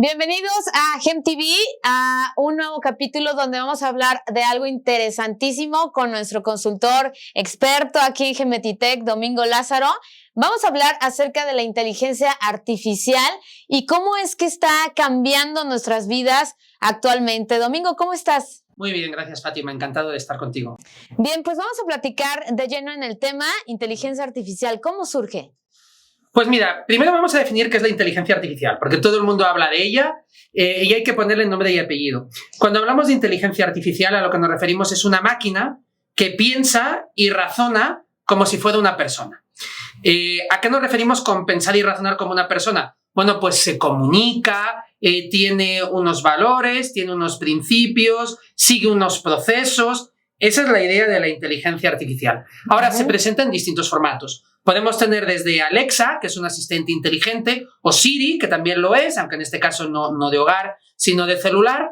Bienvenidos a GemTV, a un nuevo capítulo donde vamos a hablar de algo interesantísimo con nuestro consultor experto aquí en Gemetitech, Domingo Lázaro. Vamos a hablar acerca de la inteligencia artificial y cómo es que está cambiando nuestras vidas actualmente. Domingo, ¿cómo estás? Muy bien, gracias Fátima, encantado de estar contigo. Bien, pues vamos a platicar de lleno en el tema inteligencia artificial. ¿Cómo surge? Pues mira, primero vamos a definir qué es la inteligencia artificial, porque todo el mundo habla de ella y hay que ponerle nombre y apellido. Cuando hablamos de inteligencia artificial, a lo que nos referimos es una máquina que piensa y razona como si fuera una persona. ¿A qué nos referimos con pensar y razonar como una persona? Bueno, pues se comunica, tiene unos valores, tiene unos principios, sigue unos procesos. Esa es la idea de la inteligencia artificial. Ahora se presenta en distintos formatos. Podemos tener desde Alexa, que es un asistente inteligente, o Siri, que también lo es, aunque en este caso no de hogar, sino de celular,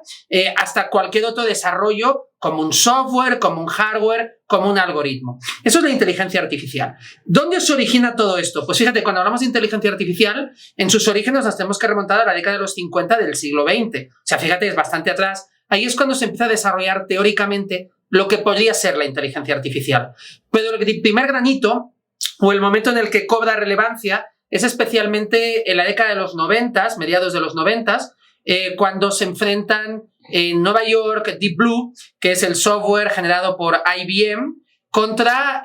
hasta cualquier otro desarrollo como un software, como un hardware, como un algoritmo. Eso es la inteligencia artificial. ¿Dónde se origina todo esto? Pues fíjate, cuando hablamos de inteligencia artificial, en sus orígenes nos tenemos que remontar a la década de los 50 del siglo XX. O sea, fíjate, es bastante atrás. Ahí es cuando se empieza a desarrollar teóricamente lo que podría ser la inteligencia artificial. Pero el primer granito, o el momento en el que cobra relevancia, es especialmente en la década de los 90, mediados de los 90, cuando se enfrentan en Nueva York Deep Blue, que es el software generado por IBM, contra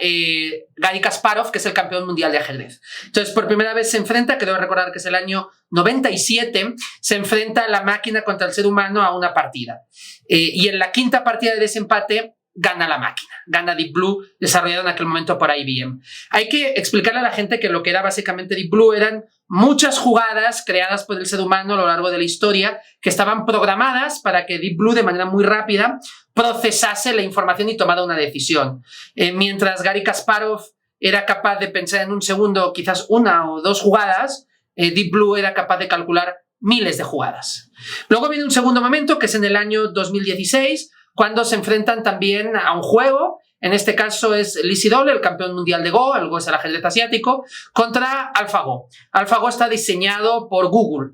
Garry Kasparov, que es el campeón mundial de ajedrez. Entonces, por primera vez se enfrenta, creo recordar que es el año 97, se enfrenta la máquina contra el ser humano a una partida. Y en la quinta partida de desempate, gana la máquina, gana Deep Blue, desarrollado en aquel momento por IBM. Hay que explicarle a la gente que lo que era básicamente Deep Blue eran muchas jugadas creadas por el ser humano a lo largo de la historia que estaban programadas para que Deep Blue de manera muy rápida procesase la información y tomara una decisión. Mientras Garry Kasparov era capaz de pensar en un segundo quizás una o dos jugadas, Deep Blue era capaz de calcular miles de jugadas. Luego viene un segundo momento que es en el año 2016, cuando se enfrentan también a un juego, en este caso es Lee Sedol, el campeón mundial de Go, el Go es el ajedrez asiático, contra AlphaGo. AlphaGo está diseñado por Google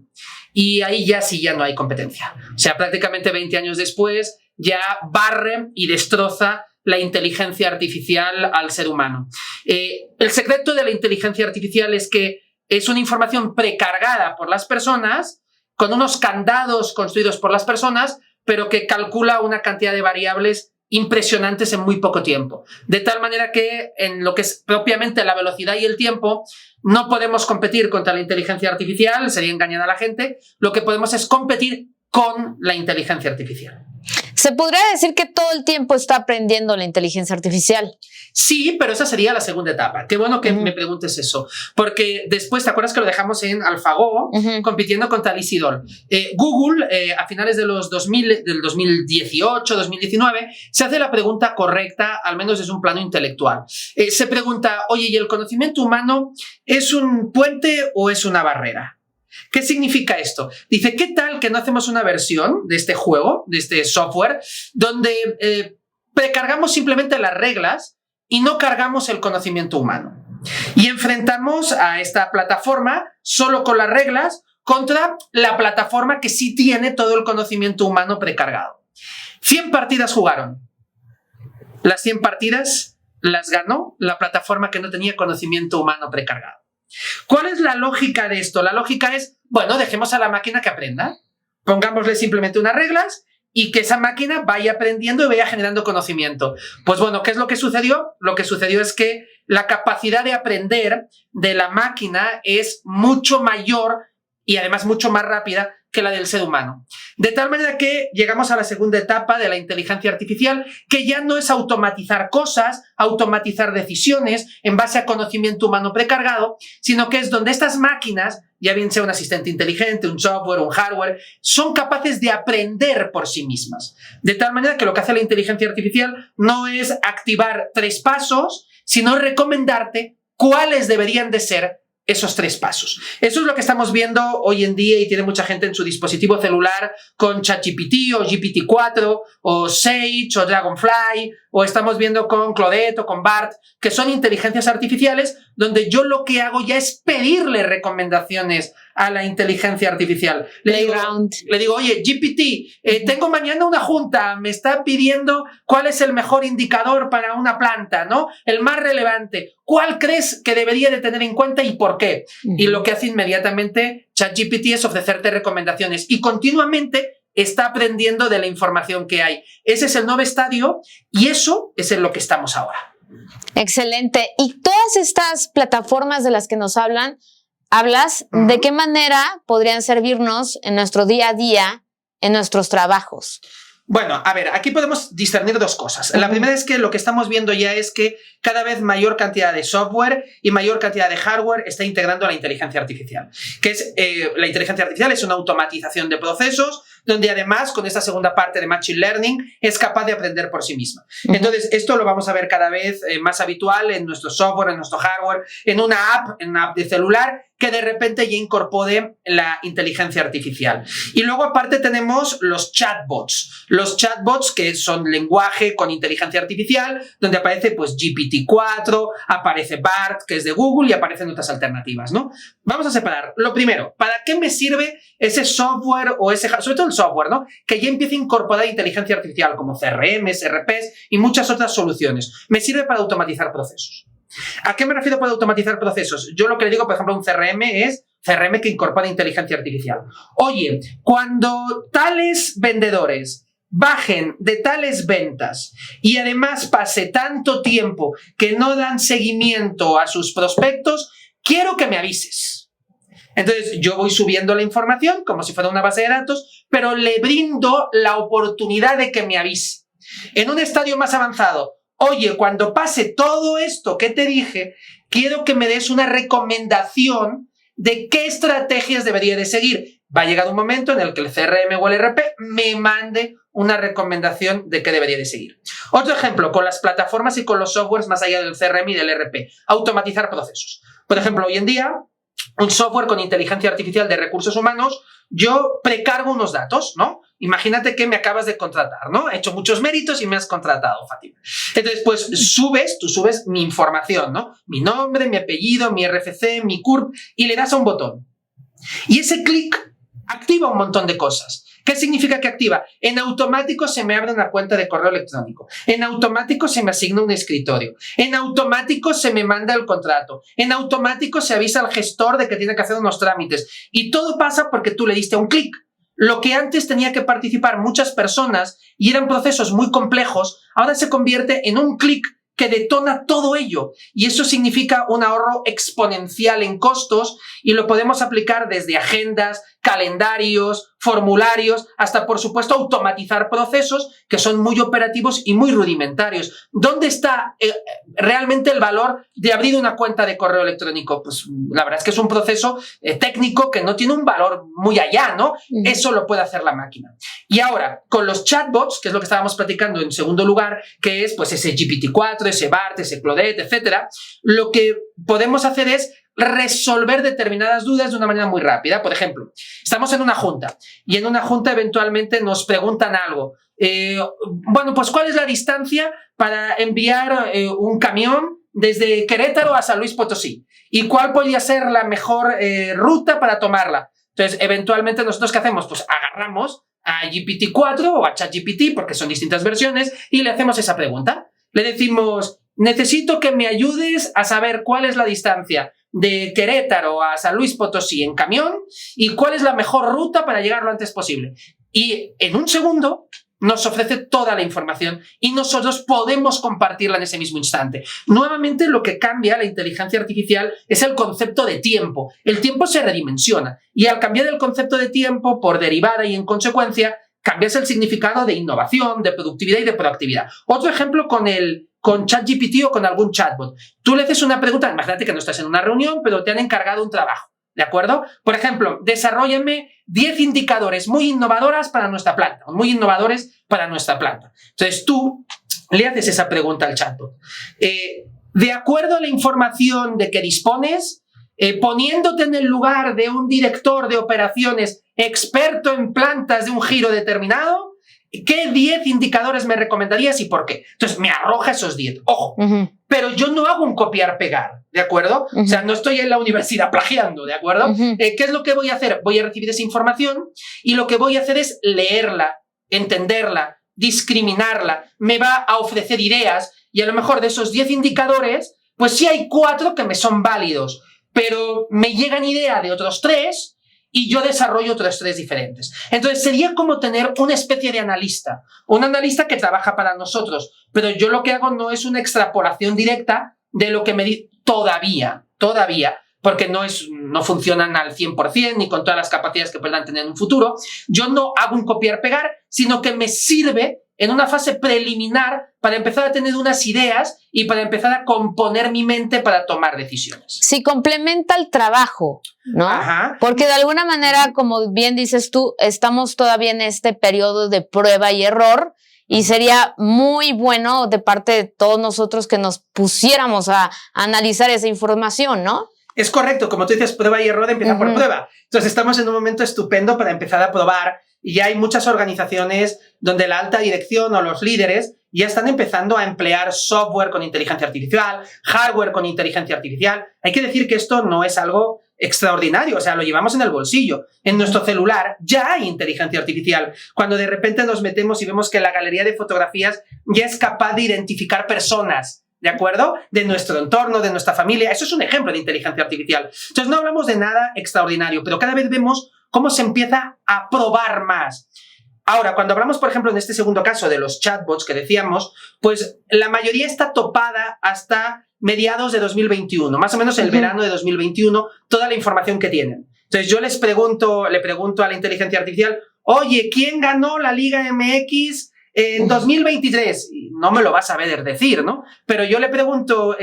y ahí ya sí ya no hay competencia. O sea, prácticamente 20 años después ya barre y destroza la inteligencia artificial al ser humano. El secreto de la inteligencia artificial es que es una información precargada por las personas, con unos candados construidos por las personas, pero que calcula una cantidad de variables impresionantes en muy poco tiempo. De tal manera que en lo que es propiamente la velocidad y el tiempo, no podemos competir contra la inteligencia artificial, sería engañar a la gente, lo que podemos es competir con la inteligencia artificial. ¿Se podría decir que todo el tiempo está aprendiendo la inteligencia artificial? Sí, pero esa sería la segunda etapa. Qué bueno que me preguntes eso. Porque después, ¿te acuerdas que lo dejamos en AlphaGo compitiendo contra Lee Sedol? Google, a finales de los 2000, del 2018, 2019, se hace la pregunta correcta, al menos desde un plano intelectual. Se pregunta, oye, ¿y el conocimiento humano es un puente o es una barrera? ¿Qué significa esto? Dice, ¿qué tal que no hacemos una versión de este juego, de este software, donde precargamos simplemente las reglas y no cargamos el conocimiento humano? Y enfrentamos a esta plataforma solo con las reglas contra la plataforma que sí tiene todo el conocimiento humano precargado. 100 partidas jugaron. Las 100 partidas las ganó la plataforma que no tenía conocimiento humano precargado. ¿Cuál es la lógica de esto? La lógica es, bueno, dejemos a la máquina que aprenda, pongámosle simplemente unas reglas y que esa máquina vaya aprendiendo y vaya generando conocimiento. Pues bueno, ¿qué es lo que sucedió? Lo que sucedió es que la capacidad de aprender de la máquina es mucho mayor y además mucho más rápida que la del ser humano. De tal manera que llegamos a la segunda etapa de la inteligencia artificial, que ya no es automatizar cosas, automatizar decisiones en base a conocimiento humano precargado, sino que es donde estas máquinas, ya bien sea un asistente inteligente, un software, un hardware, son capaces de aprender por sí mismas. De tal manera que lo que hace la inteligencia artificial no es activar 3 pasos, sino recomendarte cuáles deberían de ser esos 3 pasos. Eso es lo que estamos viendo hoy en día y tiene mucha gente en su dispositivo celular con ChatGPT o GPT-4 o Sage o Dragonfly, o estamos viendo con Claudette o con Bart, que son inteligencias artificiales donde yo lo que hago ya es pedirle recomendaciones a la inteligencia artificial. Le digo, oye, GPT, tengo mañana una junta, me está pidiendo cuál es el mejor indicador para una planta, ¿no? El más relevante. ¿Cuál crees que debería de tener en cuenta y por qué? Y lo que hace inmediatamente ChatGPT es ofrecerte recomendaciones y continuamente está aprendiendo de la información que hay. Ese es el nuevo estadio y eso es en lo que estamos ahora. Excelente. Y todas estas plataformas de las que nos hablas, ¿de qué manera podrían servirnos en nuestro día a día, en nuestros trabajos? Bueno, a ver, aquí podemos discernir dos cosas. La primera es que lo que estamos viendo ya es que cada vez mayor cantidad de software y mayor cantidad de hardware está integrando la inteligencia artificial. Que es, la inteligencia artificial es una automatización de procesos donde además con esta segunda parte de Machine Learning es capaz de aprender por sí misma. Entonces, esto lo vamos a ver cada vez más habitual en nuestro software, en nuestro hardware, en una app de celular que de repente ya incorpore la inteligencia artificial. Y luego aparte tenemos los chatbots. Los chatbots que son lenguaje con inteligencia artificial, donde aparece pues GPT-4, aparece BART, que es de Google, y aparecen otras alternativas, ¿no? Vamos a separar. Lo primero, ¿para qué me sirve ese software o sobre todo el software, ¿no? Que ya empieza a incorporar inteligencia artificial como CRMs, RPs y muchas otras soluciones. Me sirve para automatizar procesos. ¿A qué me refiero por automatizar procesos? Yo lo que le digo, por ejemplo, a un CRM es CRM que incorpora inteligencia artificial. Oye, cuando tales vendedores bajen de tales ventas y además pase tanto tiempo que no dan seguimiento a sus prospectos, quiero que me avises. Entonces yo voy subiendo la información como si fuera una base de datos, pero le brindo la oportunidad de que me avise. En un estadio más avanzado, oye, cuando pase todo esto que te dije, quiero que me des una recomendación de qué estrategias debería de seguir. Va a llegar un momento en el que el CRM o el RP me mande una recomendación de qué debería de seguir. Otro ejemplo, con las plataformas y con los softwares más allá del CRM y del RP, automatizar procesos. Por ejemplo, hoy en día, un software con inteligencia artificial de recursos humanos, yo precargo unos datos, ¿no? Imagínate que me acabas de contratar, ¿no? He hecho muchos méritos y me has contratado, Fátima. Entonces, pues tú subes mi información, ¿no? Mi nombre, mi apellido, mi RFC, mi CURP, y le das a un botón. Y ese clic activa un montón de cosas. ¿Qué significa que activa? En automático se me abre una cuenta de correo electrónico. En automático se me asigna un escritorio. En automático se me manda el contrato. En automático se avisa al gestor de que tiene que hacer unos trámites. Y todo pasa porque tú le diste un clic. Lo que antes tenía que participar muchas personas y eran procesos muy complejos, ahora se convierte en un clic que detona todo ello. Y eso significa un ahorro exponencial en costos y lo podemos aplicar desde agendas, calendarios, formularios, hasta, por supuesto, automatizar procesos que son muy operativos y muy rudimentarios. ¿Dónde está realmente el valor de abrir una cuenta de correo electrónico? Pues la verdad es que es un proceso técnico que no tiene un valor muy allá, ¿no? Eso lo puede hacer la máquina. Y ahora, con los chatbots, que es lo que estábamos platicando en segundo lugar, que es pues ese GPT-4, ese BART, ese Claudette, etcétera, lo que podemos hacer es resolver determinadas dudas de una manera muy rápida. Por ejemplo, estamos en una junta y en una junta eventualmente nos preguntan algo. Bueno, pues ¿cuál es la distancia para enviar un camión desde Querétaro a San Luis Potosí? ¿Y cuál podría ser la mejor ruta para tomarla? Entonces, eventualmente nosotros ¿qué hacemos? Pues agarramos a GPT-4 o a ChatGPT, porque son distintas versiones, y le hacemos esa pregunta. Le decimos, necesito que me ayudes a saber cuál es la distancia de Querétaro a San Luis Potosí en camión y cuál es la mejor ruta para llegar lo antes posible. Y en un segundo nos ofrece toda la información y nosotros podemos compartirla en ese mismo instante. Nuevamente, lo que cambia la inteligencia artificial es el concepto de tiempo. El tiempo se redimensiona y al cambiar el concepto de tiempo por derivada y en consecuencia, cambias el significado de innovación, de productividad y de proactividad. Otro ejemplo con ChatGPT o con algún chatbot. Tú le haces una pregunta, imagínate que no estás en una reunión, pero te han encargado un trabajo, ¿de acuerdo? Por ejemplo, desarróllame 10 indicadores muy innovadores para nuestra planta. Entonces tú le haces esa pregunta al chatbot. De acuerdo a la información de que dispones, poniéndote en el lugar de un director de operaciones experto en plantas de un giro determinado, ¿qué 10 indicadores me recomendarías y por qué? Entonces me arroja esos 10. Ojo, pero yo no hago un copiar-pegar, ¿de acuerdo? O sea, no estoy en la universidad plagiando, ¿de acuerdo? ¿Qué es lo que voy a hacer? Voy a recibir esa información y lo que voy a hacer es leerla, entenderla, discriminarla, me va a ofrecer ideas y a lo mejor de esos 10 indicadores, pues sí hay 4 que me son válidos, pero me llegan ideas de otros 3 y yo desarrollo otros 3 diferentes. Entonces sería como tener una especie de analista, un analista que trabaja para nosotros, pero yo lo que hago no es una extrapolación directa de lo que me dice todavía, porque no funcionan al 100% ni con todas las capacidades que puedan tener en un futuro. Yo no hago un copiar-pegar, sino que me sirve en una fase preliminar para empezar a tener unas ideas y para empezar a componer mi mente para tomar decisiones. Sí, complementa el trabajo, ¿no? Ajá. Porque de alguna manera, como bien dices tú, estamos todavía en este periodo de prueba y error y sería muy bueno de parte de todos nosotros que nos pusiéramos a analizar esa información, ¿no? Es correcto, como tú dices, prueba y error empieza por prueba. Entonces estamos en un momento estupendo para empezar a probar y ya hay muchas organizaciones donde la alta dirección o los líderes ya están empezando a emplear software con inteligencia artificial, hardware con inteligencia artificial. Hay que decir que esto no es algo extraordinario, o sea, lo llevamos en el bolsillo. En nuestro celular ya hay inteligencia artificial. Cuando de repente nos metemos y vemos que la galería de fotografías ya es capaz de identificar personas, ¿de acuerdo? De nuestro entorno, de nuestra familia. Eso es un ejemplo de inteligencia artificial. Entonces no hablamos de nada extraordinario, pero cada vez vemos cómo se empieza a probar más. Ahora, cuando hablamos, por ejemplo, en este segundo caso de los chatbots que decíamos, pues la mayoría está topada hasta mediados de 2021, más o menos el verano de 2021, toda la información que tienen. Entonces yo le pregunto a la inteligencia artificial, oye, ¿quién ganó la Liga MX en 2023? No me lo vas a saber decir, ¿no? Pero yo le pregunto,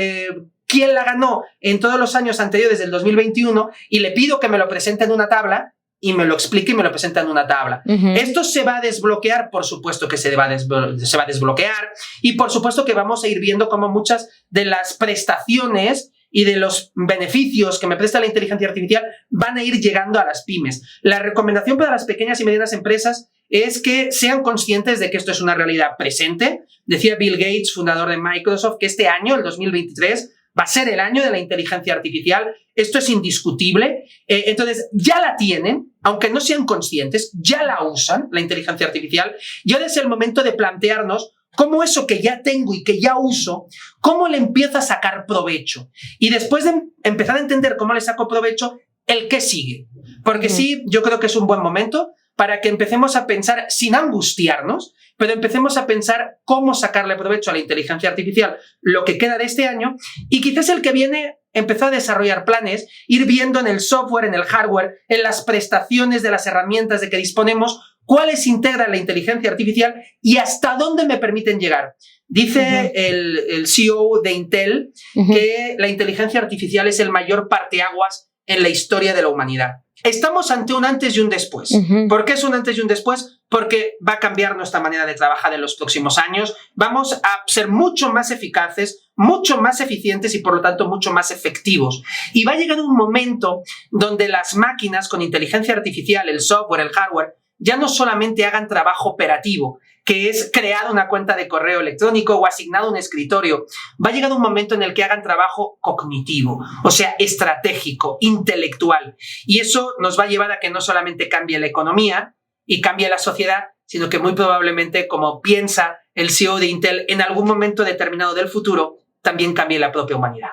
¿quién la ganó en todos los años anteriores del 2021? Y le pido que me lo presente en una tabla y me lo explique y me lo presenta en una tabla. Esto se va a desbloquear, por supuesto que se va a desbloquear y por supuesto que vamos a ir viendo cómo muchas de las prestaciones y de los beneficios que me presta la inteligencia artificial van a ir llegando a las pymes. La recomendación para las pequeñas y medianas empresas es que sean conscientes de que esto es una realidad presente. Decía Bill Gates, fundador de Microsoft, que este año, el 2023, va a ser el año de la inteligencia artificial. Esto es indiscutible. Entonces, ya la tienen, aunque no sean conscientes, ya la usan, la inteligencia artificial. Y ahora es el momento de plantearnos cómo eso que ya tengo y que ya uso, cómo le empiezo a sacar provecho. Y después de empezar a entender cómo le saco provecho, el qué sigue. Porque sí, yo creo que es un buen momento para que empecemos a pensar, sin angustiarnos, pero empecemos a pensar cómo sacarle provecho a la inteligencia artificial lo que queda de este año y quizás el que viene empezar a desarrollar planes, ir viendo en el software, en el hardware, en las prestaciones de las herramientas de que disponemos, cuáles integran la inteligencia artificial y hasta dónde me permiten llegar. Dice el CEO de Intel que la inteligencia artificial es el mayor parteaguas en la historia de la humanidad. Estamos ante un antes y un después. ¿Por qué es un antes y un después? Porque va a cambiar nuestra manera de trabajar en los próximos años. Vamos a ser mucho más eficaces, mucho más eficientes y por lo tanto mucho más efectivos. Y va a llegar un momento donde las máquinas con inteligencia artificial, el software, el hardware, ya no solamente hagan trabajo operativo, que es crear una cuenta de correo electrónico o asignado un escritorio. Va a llegar un momento en el que hagan trabajo cognitivo, o sea, estratégico, intelectual. Y eso nos va a llevar a que no solamente cambie la economía y cambie la sociedad, sino que muy probablemente, como piensa el CEO de Intel, en algún momento determinado del futuro, también cambie la propia humanidad.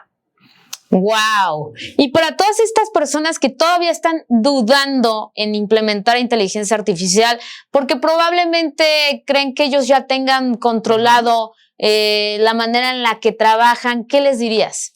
¡Wow! Y para todas estas personas que todavía están dudando en implementar inteligencia artificial, porque probablemente creen que ellos ya tengan controlado la manera en la que trabajan, ¿qué les dirías?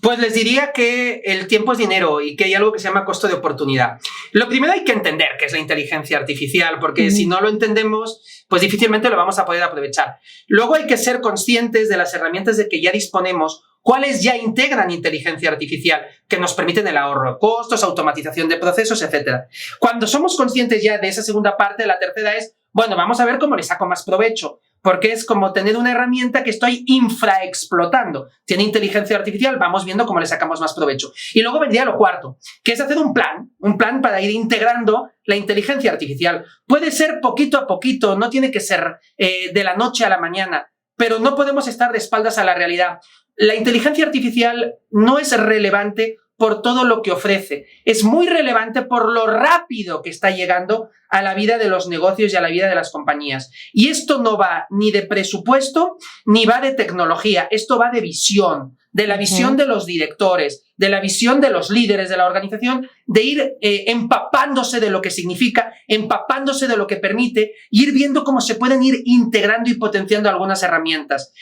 Pues les diría que el tiempo es dinero y que hay algo que se llama costo de oportunidad. Lo primero hay que entender qué es la inteligencia artificial, porque si no lo entendemos, pues difícilmente lo vamos a poder aprovechar. Luego hay que ser conscientes de las herramientas de que ya disponemos, cuáles ya integran inteligencia artificial, que nos permiten el ahorro de costos, automatización de procesos, etc. Cuando somos conscientes ya de esa segunda parte, la tercera es, bueno, vamos a ver cómo le saco más provecho. porque es como tener una herramienta que estoy infraexplotando. Tiene inteligencia artificial, vamos viendo cómo le sacamos más provecho. Y luego vendría lo cuarto, que es hacer un plan para ir integrando la inteligencia artificial. Puede ser poquito a poquito, no tiene que ser de la noche a la mañana, pero no podemos estar de espaldas a la realidad. La inteligencia artificial no es relevante por todo lo que ofrece. Es muy relevante por lo rápido que está llegando a la vida de los negocios y a la vida de las compañías. Y esto no va ni de presupuesto ni va de tecnología. Esto va de visión, de la visión de los directores, de la visión de los líderes de la organización, de ir empapándose de lo que significa, empapándose de lo que permite, y ir viendo cómo se pueden ir integrando y potenciando algunas herramientas.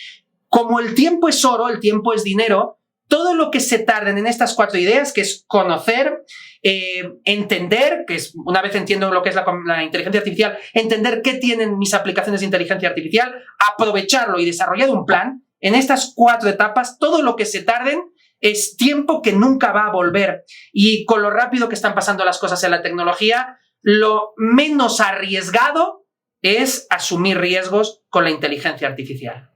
Como el tiempo es oro, el tiempo es dinero, todo lo que se tarden en estas 4 ideas, que es conocer, entender, que es, una vez entiendo lo que es la inteligencia artificial, entender qué tienen mis aplicaciones de inteligencia artificial, aprovecharlo y desarrollar un plan, en estas 4 etapas, todo lo que se tarden es tiempo que nunca va a volver. Y con lo rápido que están pasando las cosas en la tecnología, lo menos arriesgado es asumir riesgos con la inteligencia artificial.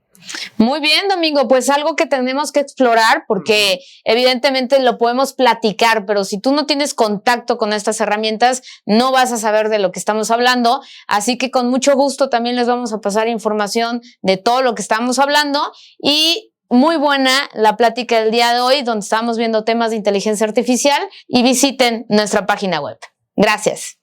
Muy bien, Domingo, pues algo que tenemos que explorar, porque evidentemente lo podemos platicar, pero si tú no tienes contacto con estas herramientas, no vas a saber de lo que estamos hablando. Así que con mucho gusto también les vamos a pasar información de todo lo que estamos hablando. Y muy buena la plática del día de hoy, donde estamos viendo temas de inteligencia artificial, y visiten nuestra página web. Gracias.